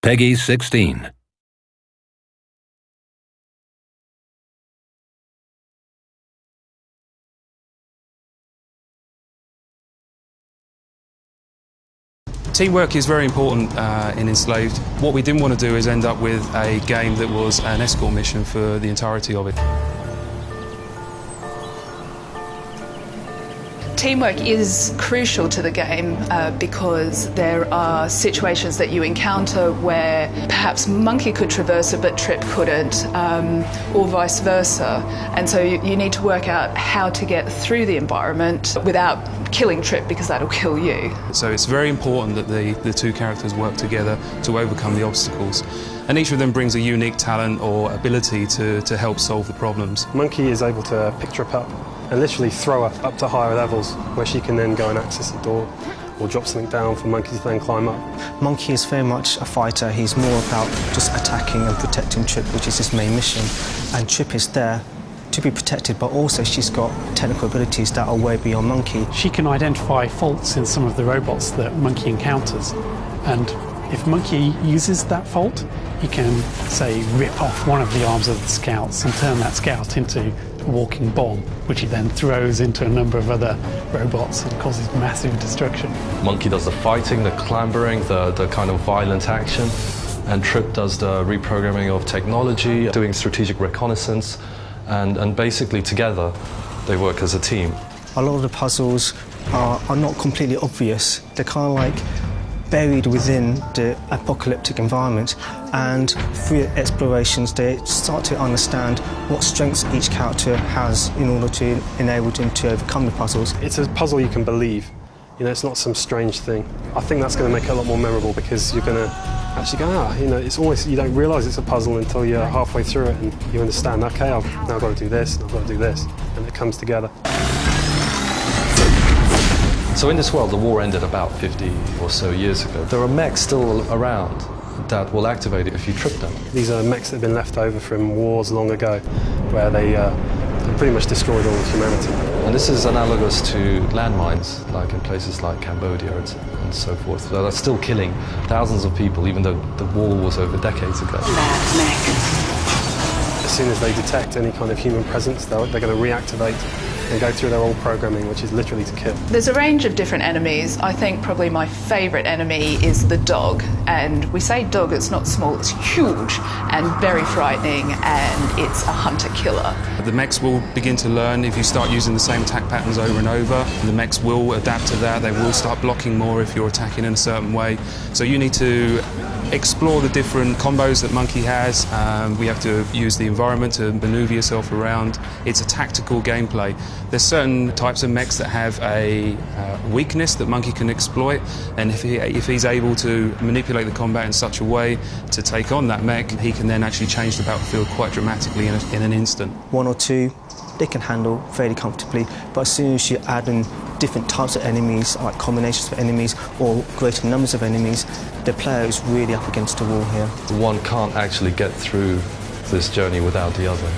Peggy 16. Teamwork is very important in Enslaved. What we didn't want to do is end up with a game that was an escort mission for the entirety of it. Teamwork is crucial to the game because there are situations that you encounter where perhaps Monkey could traverse it but Trip couldn't, or vice versa. And so you need to work out how to get through the environment without killing Trip, because that'll kill you. So it's very important that the two characters work together to overcome the obstacles. And each of them brings a unique talent or ability to help solve the problems. Monkey is able to pick Trip up and literally throw her up to higher levels where she can then go and access the door or drop something down for Monkey to then climb up. Monkey is very much a fighter. He's more about just attacking and protecting Trip, which is his main mission. And Trip is there to be protected, but also she's got technical abilities that are way beyond Monkey. She can identify faults in some of the robots that Monkey encounters, and if Monkey uses that fault, he can, say, rip off one of the arms of the scouts and turn that scout into a walking bomb, which he then throws into a number of other robots and causes massive destruction. Monkey does the fighting, the clambering, the kind of violent action, and Trip does the reprogramming of technology, doing strategic reconnaissance, and basically together they work as a team. A lot of the puzzles are not completely obvious. They're kind of like buried within the apocalyptic environment, and through explorations they start to understand what strengths each character has in order to enable them to overcome the puzzles. It's a puzzle you can believe. You know, it's not some strange thing. I think that's going to make it a lot more memorable, because you're going to actually go, you know, it's almost, you don't realise it's a puzzle until you're halfway through it and you understand, okay, I've now got to do this, and I've got to do this, and it comes together. So in this world, the war ended about 50 or so years ago. There are mechs still around that will activate it if you trip them. These are mechs that have been left over from wars long ago, where they pretty much destroyed all of humanity. And this is analogous to landmines, like in places like Cambodia and so forth. So they're still killing thousands of people, even though the war was over decades ago. As soon as they detect any kind of human presence, they're going to reactivate and go through their old programming, which is literally to kill. There's a range of different enemies. I think probably my favourite enemy is the dog. And we say dog, it's not small, it's huge and very frightening, and it's a hunter-killer. The mechs will begin to learn if you start using the same attack patterns over and over. The mechs will adapt to that. They will start blocking more if you're attacking in a certain way. So you need to explore the different combos that Monkey has. We have to use the environment to maneuver yourself around. It's a tactical gameplay. There's certain types of mechs that have a weakness that Monkey can exploit, and if he's able to manipulate the combat in such a way to take on that mech, he can then actually change the battlefield quite dramatically in an instant. One or two they can handle fairly comfortably, but as soon as you add in different types of enemies, like combinations of enemies or greater numbers of enemies, the player is really up against the wall here. One can't actually get through this journey without the other.